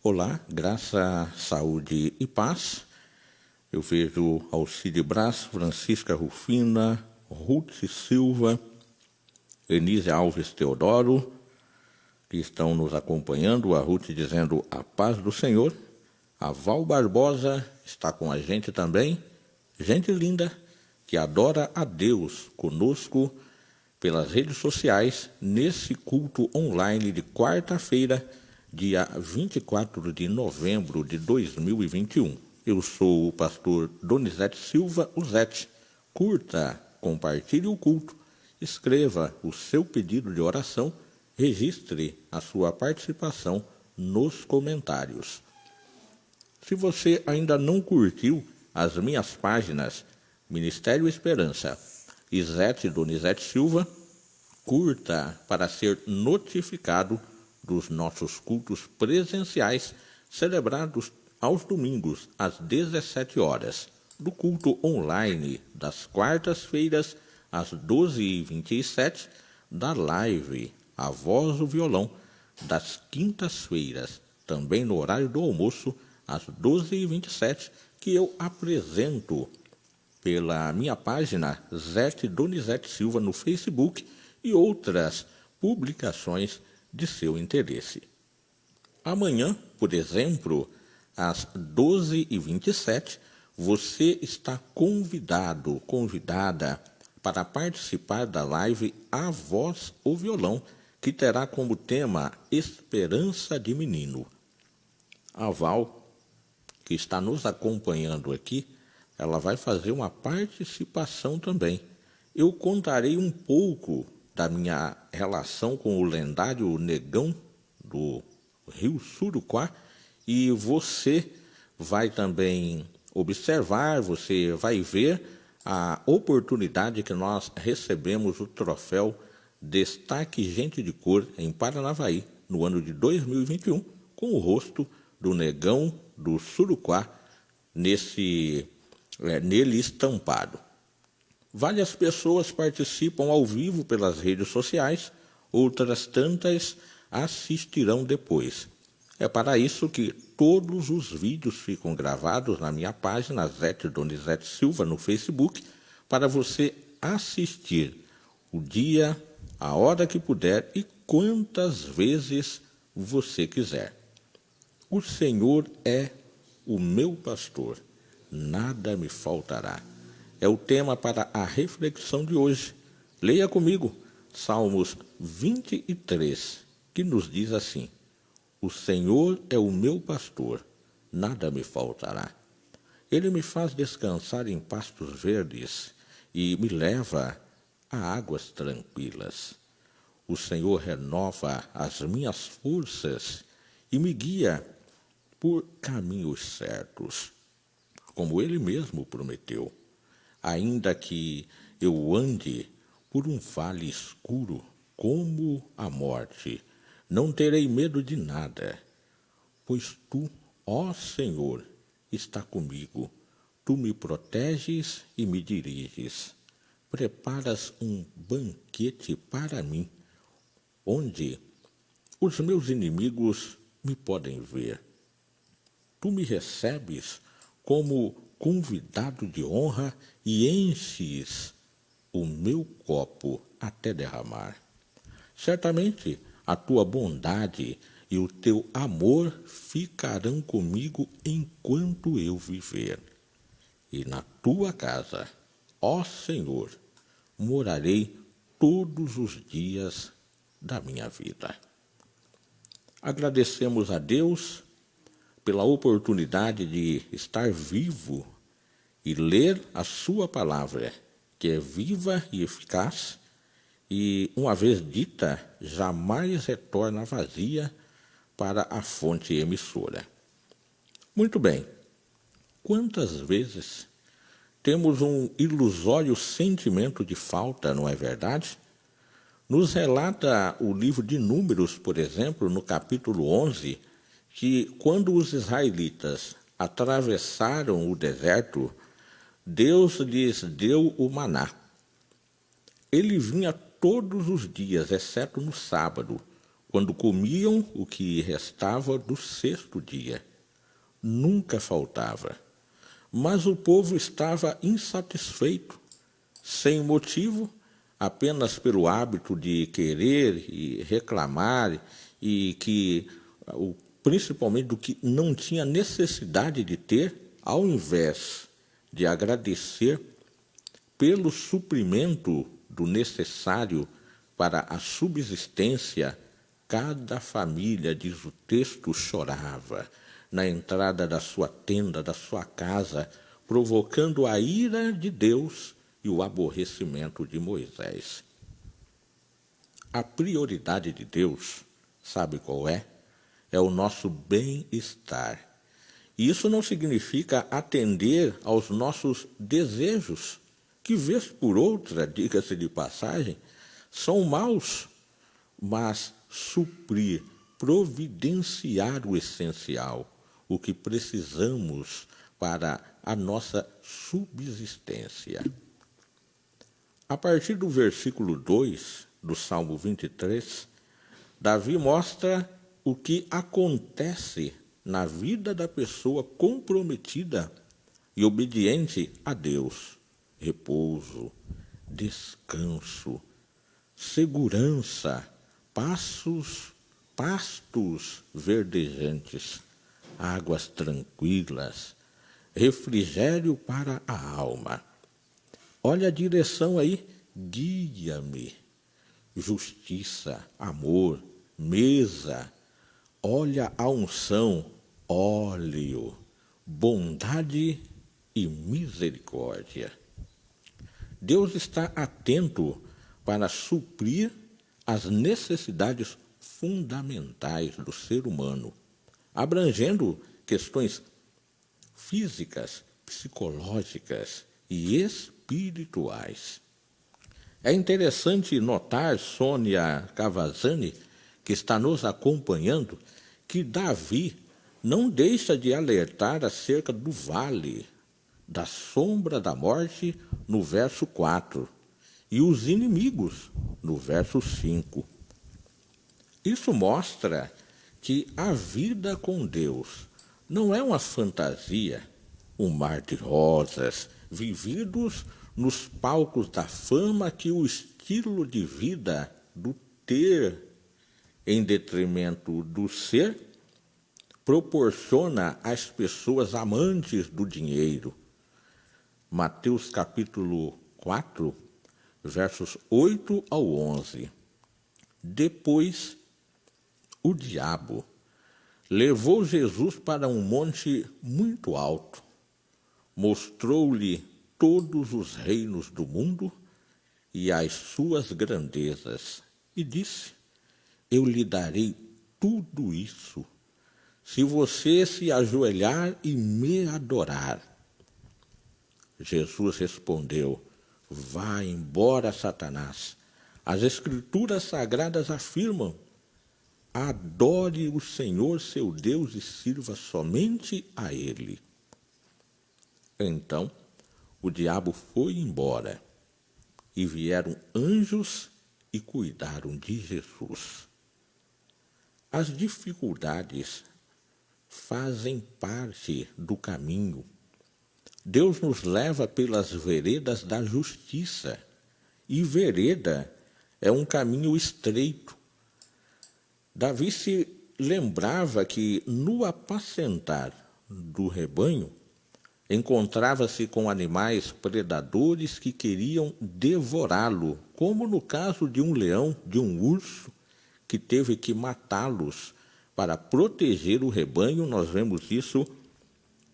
Olá, graça, saúde e paz. Eu vejo Alcide Braz, Francisca Rufina, Ruth Silva, Enise Alves Teodoro, que estão nos acompanhando. A Ruth dizendo a paz do Senhor. A Val Barbosa está com a gente também. Gente linda que adora a Deus conosco pelas redes sociais nesse culto online de quarta-feira, dia 24 de novembro de 2021. Eu sou o pastor Donizete Silva, o Zete. Curta, compartilhe o culto, escreva o seu pedido de oração, registre a sua participação nos comentários. Se você ainda não curtiu as minhas páginas Ministério Esperança e Zete Donizete Silva, curta para ser notificado dos nossos cultos presenciais celebrados aos domingos às 17 horas, do culto online das quartas-feiras às 12h27, da live A Voz do Violão das quintas-feiras, também no horário do almoço às 12h27, que eu apresento pela minha página Zete Donizete Silva no Facebook e outras publicações de seu interesse. Amanhã, por exemplo, às 12h27, você está convidado, convidada para participar da live A Voz ou Violão, que terá como tema Esperança de Menino. A Val, que está nos acompanhando aqui, ela vai fazer uma participação também. Eu contarei um pouco da minha relação com o lendário Negão do Rio Suruquá e você vai também observar, você vai ver a oportunidade que nós recebemos o troféu Destaque Gente de Cor em Paranavaí no ano de 2021 com o rosto do Negão do Suruquá nele estampado. Várias pessoas participam ao vivo pelas redes sociais, outras tantas assistirão depois. É para isso que todos os vídeos ficam gravados na minha página Zete Donizete Silva no Facebook, para você assistir o dia, a hora que puder e quantas vezes você quiser. O Senhor é o meu pastor, nada me faltará. É o tema para a reflexão de hoje. Leia comigo Salmos 23, que nos diz assim: o Senhor é o meu pastor, nada me faltará. Ele me faz descansar em pastos verdes e me leva a águas tranquilas. O Senhor renova as minhas forças e me guia por caminhos certos, como Ele mesmo prometeu. Ainda que eu ande por um vale escuro, como a morte, não terei medo de nada, pois Tu, ó Senhor, está comigo. Tu me proteges e me diriges. Preparas um banquete para mim, onde os meus inimigos me podem ver. Tu me recebes como convidado de honra e enches o meu copo até derramar. Certamente a tua bondade e o teu amor ficarão comigo enquanto eu viver. E na tua casa, ó Senhor, morarei todos os dias da minha vida. Agradecemos a Deus pela oportunidade de estar vivo e ler a sua palavra, que é viva e eficaz, e, uma vez dita, jamais retorna vazia para a fonte emissora. Muito bem, quantas vezes temos um ilusório sentimento de falta, não é verdade? Nos relata o livro de Números, por exemplo, no capítulo 11, que quando os israelitas atravessaram o deserto, Deus lhes deu o maná. Ele vinha todos os dias, exceto no sábado, quando comiam o que restava do sexto dia. Nunca faltava. Mas o povo estava insatisfeito, sem motivo, apenas pelo hábito de querer e reclamar, e que, principalmente do que não tinha necessidade de ter, ao invés de agradecer pelo suprimento do necessário para a subsistência, cada família, diz o texto, chorava na entrada da sua tenda, da sua casa, provocando a ira de Deus e o aborrecimento de Moisés. A prioridade de Deus, sabe qual é? É o nosso bem-estar. E isso não significa atender aos nossos desejos, que vez por outra, diga-se de passagem, são maus, mas suprir, providenciar o essencial, o que precisamos para a nossa subsistência. A partir do versículo 2 do Salmo 23, Davi mostra o que acontece na vida da pessoa comprometida e obediente a Deus. Repouso, descanso, segurança, pastos verdejantes, águas tranquilas, refrigério para a alma. Olha a direção aí, guia-me. Justiça, amor, mesa. Olha a unção, óleo, bondade e misericórdia. Deus está atento para suprir as necessidades fundamentais do ser humano, abrangendo questões físicas, psicológicas e espirituais. É interessante notar, Sônia Cavazzani, que está nos acompanhando, que Davi não deixa de alertar acerca do vale, da sombra da morte, no verso 4, e os inimigos, no verso 5. Isso mostra que a vida com Deus não é uma fantasia, um mar de rosas, vividos nos palcos da fama que o estilo de vida do ter, em detrimento do ser, proporciona às pessoas amantes do dinheiro. Mateus capítulo 4, versos 8 ao 11. Depois, o diabo levou Jesus para um monte muito alto, mostrou-lhe todos os reinos do mundo e as suas grandezas, e disse: eu lhe darei tudo isso, se você se ajoelhar e me adorar. Jesus respondeu: vá embora, Satanás. As Escrituras Sagradas afirmam: adore o Senhor seu Deus e sirva somente a Ele. Então o diabo foi embora, e vieram anjos e cuidaram de Jesus. As dificuldades fazem parte do caminho. Deus nos leva pelas veredas da justiça, e vereda é um caminho estreito. Davi se lembrava que no apacentar do rebanho encontrava-se com animais predadores que queriam devorá-lo, como no caso de um leão, de um urso, que teve que matá-los para proteger o rebanho. Nós vemos isso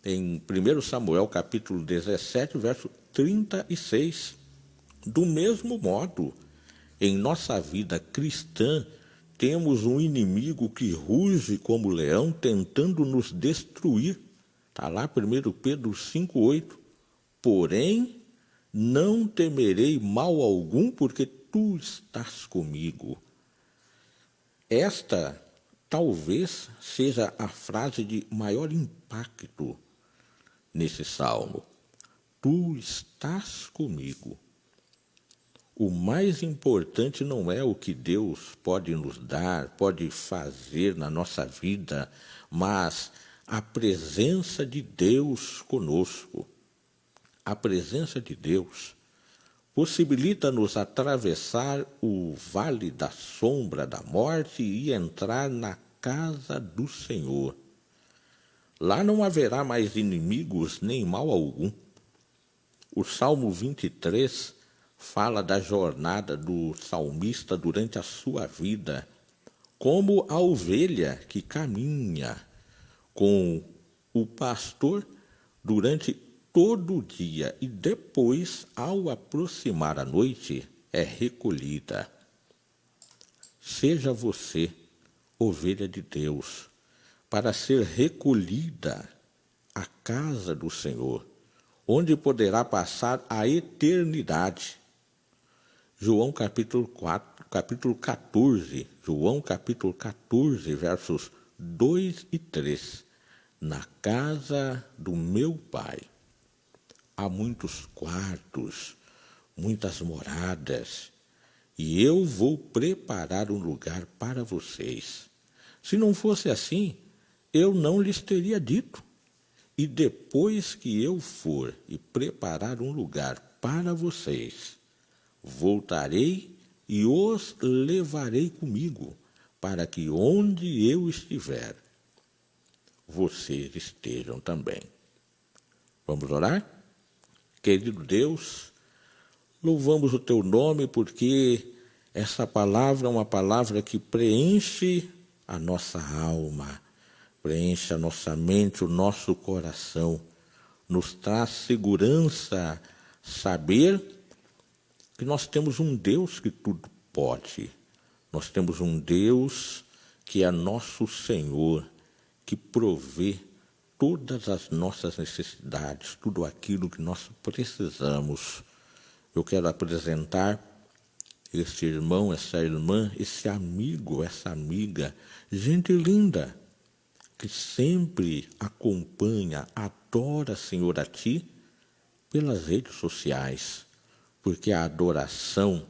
em 1 Samuel capítulo 17, verso 36. Do mesmo modo, em nossa vida cristã, temos um inimigo que ruge como leão, tentando nos destruir. Está lá 1 Pedro 5,8. Porém, não temerei mal algum, porque tu estás comigo. Esta talvez seja a frase de maior impacto nesse salmo. Tu estás comigo. O mais importante não é o que Deus pode nos dar, pode fazer na nossa vida, mas a presença de Deus conosco. A presença de Deus possibilita-nos atravessar o vale da sombra da morte e entrar na casa do Senhor. Lá não haverá mais inimigos nem mal algum. O Salmo 23 fala da jornada do salmista durante a sua vida, como a ovelha que caminha com o pastor durante todo o dia e depois, ao aproximar a noite, é recolhida. Seja você ovelha de Deus, para ser recolhida à casa do Senhor, onde poderá passar a eternidade. João capítulo 14, João capítulo 14, versos 2 e 3. Na casa do meu Pai há muitos quartos, muitas moradas, e eu vou preparar um lugar para vocês. Se não fosse assim, eu não lhes teria dito. E depois que eu for e preparar um lugar para vocês, voltarei e os levarei comigo, para que onde eu estiver, vocês estejam também. Vamos orar? Querido Deus, louvamos o teu nome porque essa palavra é uma palavra que preenche a nossa alma, preenche a nossa mente, o nosso coração, nos traz segurança, saber que nós temos um Deus que tudo pode. Nós temos um Deus que é nosso Senhor, que provê todas as nossas necessidades, tudo aquilo que nós precisamos. Eu quero apresentar este irmão, essa irmã, esse amigo, essa amiga, gente linda, que sempre acompanha, adora, Senhor, a Ti pelas redes sociais, porque a adoração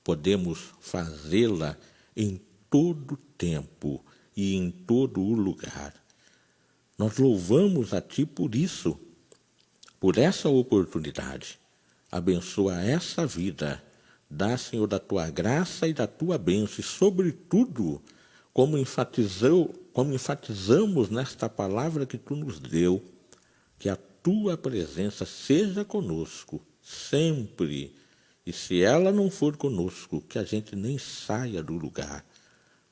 podemos fazê-la em todo tempo e em todo o lugar. Nós louvamos a Ti por isso, por essa oportunidade. Abençoa essa vida, dá, Senhor, da Tua graça e da Tua bênção, e sobretudo, como enfatizamos nesta palavra que Tu nos deu, que a Tua presença seja conosco, sempre. E se ela não for conosco, que a gente nem saia do lugar.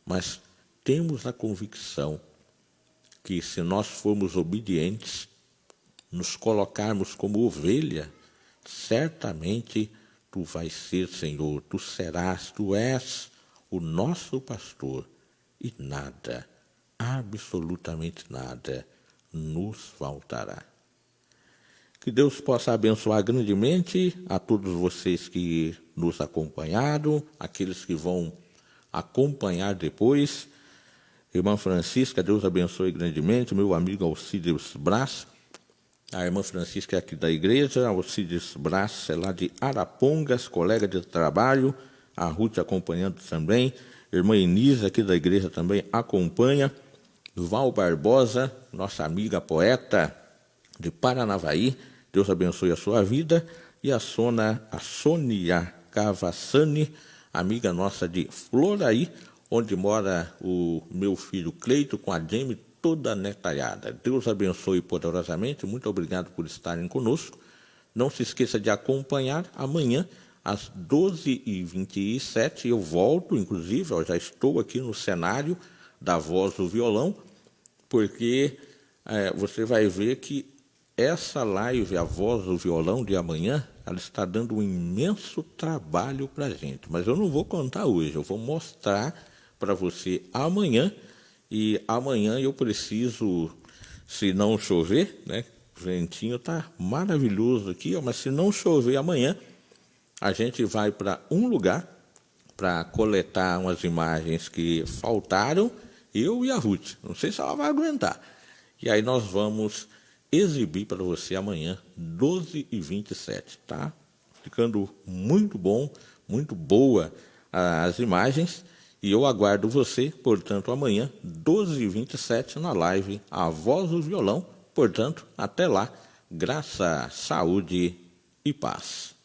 Mas temos a convicção que se nós formos obedientes, nos colocarmos como ovelha, certamente Tu vais ser, Senhor, Tu serás, Tu és o nosso pastor, e nada, absolutamente nada, nos faltará. Que Deus possa abençoar grandemente a todos vocês que nos acompanharam, aqueles que vão acompanhar depois. Irmã Francisca, Deus abençoe grandemente, meu amigo Alcides Brás. A irmã Francisca é aqui da igreja, Alcides Brás é lá de Arapongas, colega de trabalho, a Ruth acompanhando também. Irmã Inisa, aqui da igreja, também acompanha. Val Barbosa, nossa amiga poeta de Paranavaí, Deus abençoe a sua vida. E a Sônia Cavassani, amiga nossa de Floraí, onde mora o meu filho Cleito com a Jamie, toda netalhada. Deus abençoe poderosamente, muito obrigado por estarem conosco. Não se esqueça de acompanhar amanhã, às 12h27, eu volto, inclusive, eu já estou aqui no cenário da Voz do Violão, porque você vai ver que essa live, a Voz do Violão de amanhã, ela está dando um imenso trabalho para a gente. Mas eu não vou contar hoje, eu vou mostrar para você amanhã. E amanhã eu preciso, se não chover, né? O ventinho está maravilhoso aqui, mas se não chover amanhã, a gente vai para um lugar para coletar umas imagens que faltaram, eu e a Ruth. Não sei se ela vai aguentar. E aí nós vamos exibir para você amanhã, 12h27, tá? Ficando muito bom, muito boa as imagens. E eu aguardo você, portanto, amanhã, 12h27, na live A Voz do Violão. Portanto, até lá, graça, saúde e paz.